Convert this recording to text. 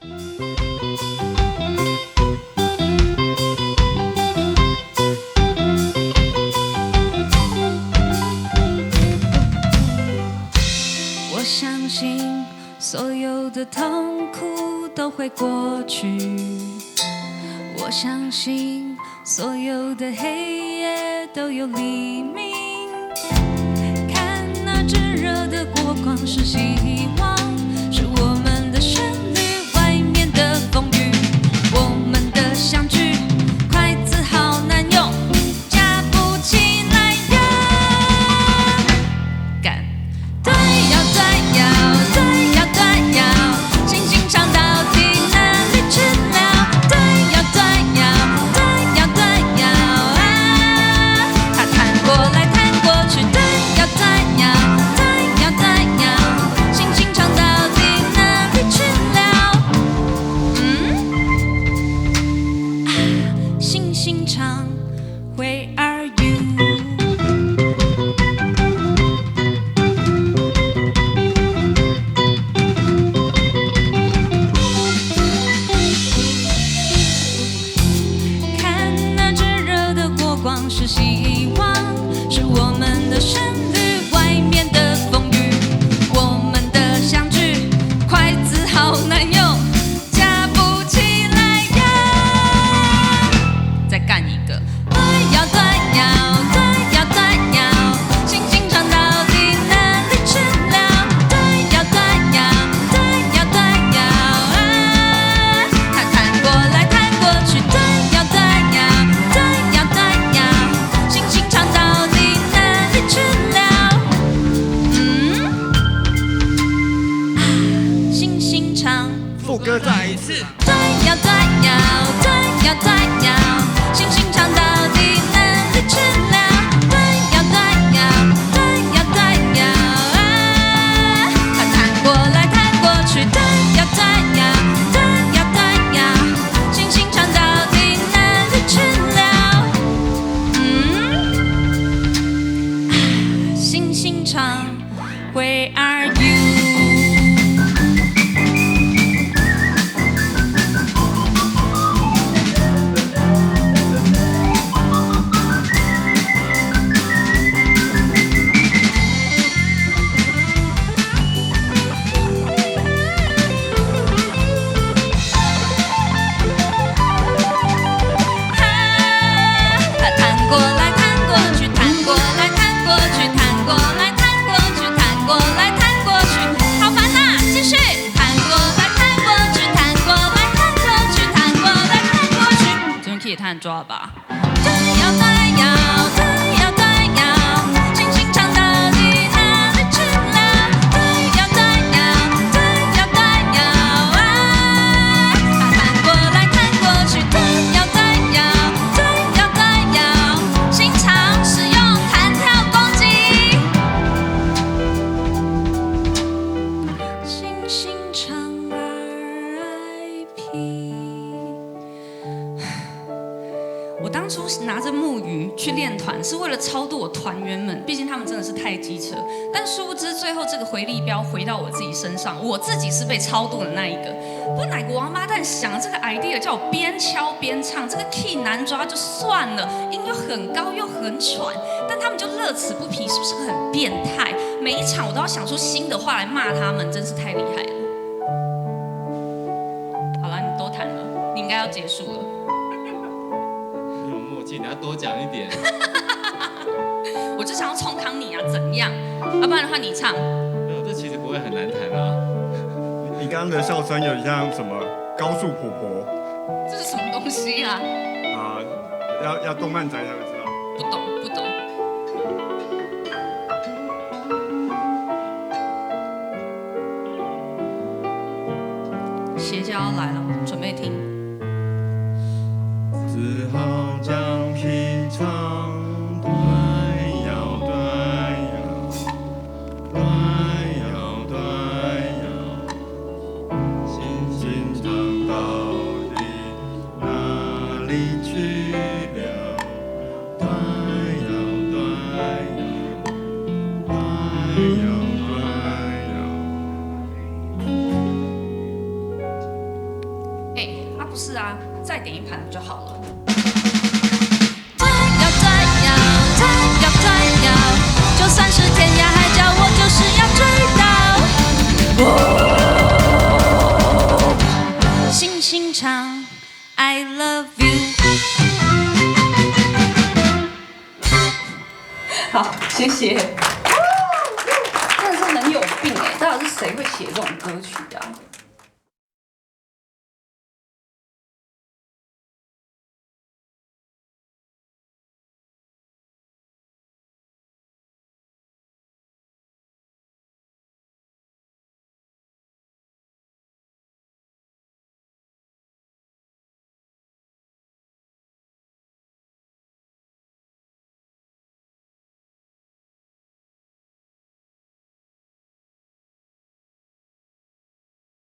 我相信所有的痛苦都会过去，我相信所有的黑夜都有黎明。看那炙热的火光是希望，是我们的旋律，外面的风雨，我们的相聚，筷子好难用，夹不起来呀！干！对呀对呀对呀对呀，星星长到底哪里去了？对呀对呀对呀对呀啊！它弹过来弹过去，对呀对呀对呀对呀，星星长到底哪里去了？星星长 ，Where are you？光是希望，是我们的旋律，外面的风雨，我们的相聚，筷子好难用，夹不起来呀！再干一个，对呀对呀对呀对呀，星星长到底哪里去了？对呀对呀对呀对呀啊！它弹过来弹过去，对呀对呀对呀对呀。星星长到底哪里去了？星星长，副歌再一次。对呀对呀对呀对呀，星星长到底哪里去了？对呀对呀对呀对呀啊！它弹过来弹过去，对呀对呀对呀对呀，星星长到底哪里去了？星星长 ，Where are you？它弹过来弹过去，弹过来弹过去，弹过来弹过去，弹过来弹过去，好烦呐！继续弹过来弹过去，弹过来弹过去，弹过来弹过去，这边 key 也太抓了吧！对呀对呀对呀对呀，星星长到底哪里去了？对呀对呀对呀对呀啊！它弹过来弹过去，对呀对呀对呀对呀，心肠使用弹跳攻击，星星长 RIP。我当初拿着木鱼去练团，是为了超度我团员们，毕竟他们真的是太机车。但殊不知，最后这个回力镖回到我自己身上，我自己是被超度的那一个。不，哪个王八蛋想这个 idea 叫我边敲边唱，这个 key 难抓就算了，音又很高又很喘，但他们就乐此不疲，是不是很变态？每一场我都要想出新的话来骂他们，真是太厉害了。好了，你都弹了，你应该要结束了。有默契，你要多讲一点。我就想要冲康你啊，怎样？要不然的话你唱。没有，这其实不会很难弹啊。你刚刚的笑声有点像什么高速婆婆这是什么东西啊？啊？要动漫仔才会知道。不懂不懂。邪教要来了，准备听。只好将皮长断腰断腰断腰断腰，星星长到底哪里去了？断腰断腰断腰断腰。不是啊，再点一盘不就好了？就算是天涯海角，我就是要追到。星星唱 I love you。好，谢谢。真的是很有病哎，到底是谁会写这种歌曲啊？